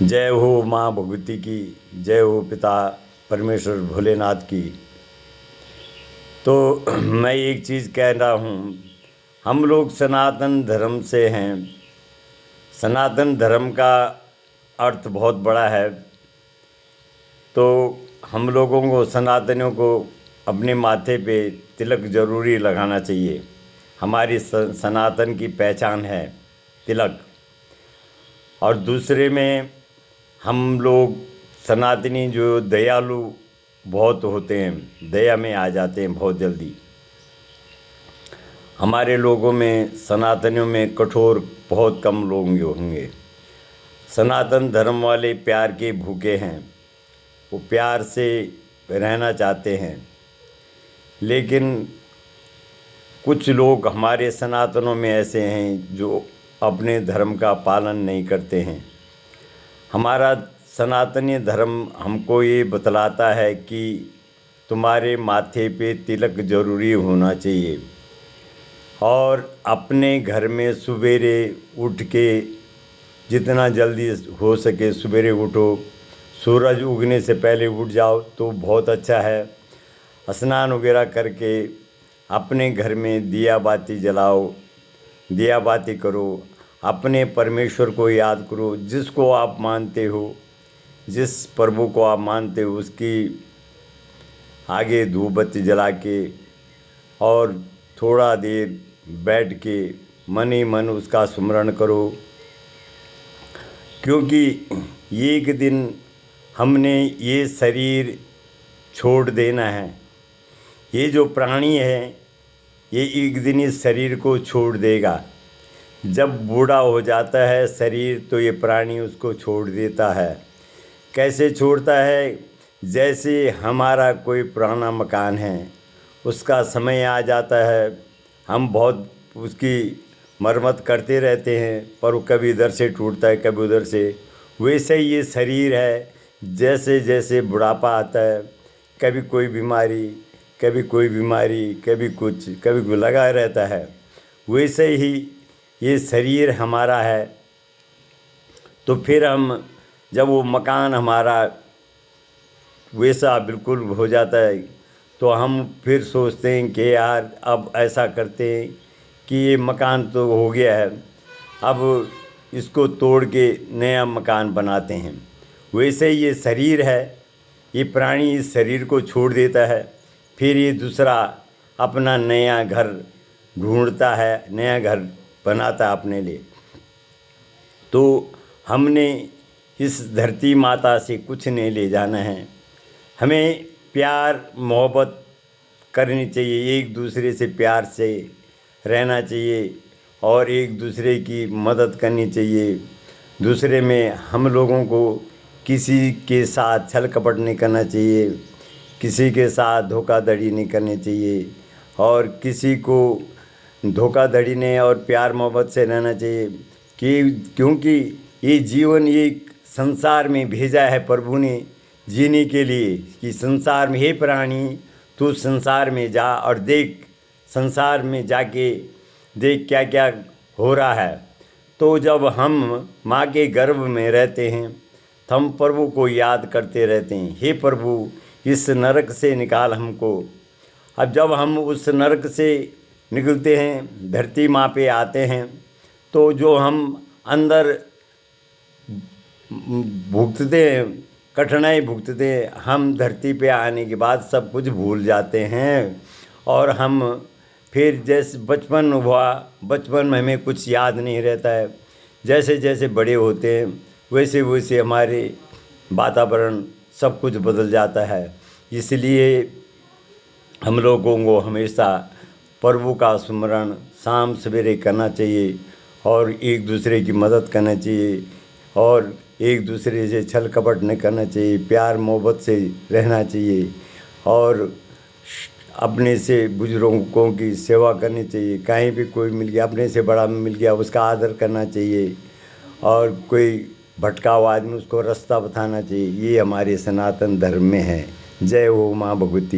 जय हो माँ भगवती की, जय हो पिता परमेश्वर भोलेनाथ की। तो मैं एक चीज़ कह रहा हूँ, हम लोग सनातन धर्म से हैं। सनातन धर्म का अर्थ बहुत बड़ा है। तो हम लोगों को, सनातनियों को, अपने माथे पे तिलक ज़रूरी लगाना चाहिए। हमारी सनातन की पहचान है तिलक। और दूसरे में हम लोग सनातनी जो दयालु बहुत होते हैं, दया में आ जाते हैं बहुत जल्दी। हमारे लोगों में, सनातनियों में कठोर बहुत कम लोग होंगे। सनातन धर्म वाले प्यार के भूखे हैं, वो प्यार से रहना चाहते हैं। लेकिन कुछ लोग हमारे सनातनों में ऐसे हैं जो अपने धर्म का पालन नहीं करते हैं। हमारा सनातनी धर्म हमको ये बतलाता है कि तुम्हारे माथे पे तिलक ज़रूरी होना चाहिए। और अपने घर में सवेरे उठ के जितना जल्दी हो सके सवेरे उठो, सूरज उगने से पहले उठ जाओ तो बहुत अच्छा है। स्नान वगैरह करके अपने घर में दिया बाती जलाओ, दिया बाती करो, अपने परमेश्वर को याद करो। जिसको आप मानते हो, जिस प्रभु को आप मानते हो, उसकी आगे धूप बत्ती जला के और थोड़ा देर बैठ के मन ही मन उसका स्मरण करो। क्योंकि एक दिन हमने ये शरीर छोड़ देना है। ये जो प्राणी है, ये एक दिन इस शरीर को छोड़ देगा। जब बूढ़ा हो जाता है शरीर तो ये प्राणी उसको छोड़ देता है। कैसे छोड़ता है? जैसे हमारा कोई पुराना मकान है, उसका समय आ जाता है, हम बहुत उसकी मरम्मत करते रहते हैं, पर वो कभी इधर से टूटता है, कभी उधर से। वैसे ही ये शरीर है, जैसे जैसे बुढ़ापा आता है, कभी कोई बीमारी, कभी कोई बीमारी, कभी कुछ, कभी कुछ लगा रहता है। वैसे ही ये शरीर हमारा है। तो फिर हम, जब वो मकान हमारा वैसा बिल्कुल हो जाता है, तो हम फिर सोचते हैं कि यार अब ऐसा करते हैं कि ये मकान तो हो गया है, अब इसको तोड़ के नया मकान बनाते हैं। वैसे ये शरीर है, ये प्राणी इस शरीर को छोड़ देता है, फिर ये दूसरा अपना नया घर ढूंढता है, नया घर बनाता है अपने लिए। तो हमने इस धरती माता से कुछ नहीं ले जाना है। हमें प्यार मोहब्बत करनी चाहिए, एक दूसरे से प्यार से रहना चाहिए और एक दूसरे की मदद करनी चाहिए। दूसरे में हम लोगों को किसी के साथ छल कपट नहीं करना चाहिए, किसी के साथ धोखाधड़ी नहीं करनी चाहिए, और किसी को धोखाधड़ी नहीं और प्यार मोहब्बत से रहना चाहिए। क्योंकि ये जीवन, ये संसार में भेजा है प्रभु ने जीने के लिए, कि संसार में, हे प्राणी तू संसार में जा और देख, संसार में जाके देख क्या क्या हो रहा है। तो जब हम माँ के गर्भ में रहते हैं तो हम प्रभु को याद करते रहते हैं, हे प्रभु इस नरक से निकाल हमको। अब जब हम उस नरक से निकलते हैं, धरती माँ पे आते हैं, तो जो हम अंदर भुगतते हैं, कठिनाई भुगतते हैं, हम धरती पे आने के बाद सब कुछ भूल जाते हैं। और हम फिर जैसे बचपन हुआ, बचपन में हमें कुछ याद नहीं रहता है। जैसे जैसे बड़े होते हैं वैसे वैसे हमारे वातावरण सब कुछ बदल जाता है। इसलिए हम लोगों को हमेशा प्रभु का स्मरण शाम सवेरे करना चाहिए और एक दूसरे की मदद करना चाहिए और एक दूसरे से छल कपट नहीं करना चाहिए, प्यार मोहब्बत से रहना चाहिए और अपने से बुजुर्गों की सेवा करनी चाहिए। कहीं भी कोई मिल गया, अपने से बड़ा मिल गया, उसका आदर करना चाहिए और कोई भटका हुआ आदमी उसको रास्ता बताना चाहिए। ये हमारे सनातन धर्म में है। जय हो माँ भगवती।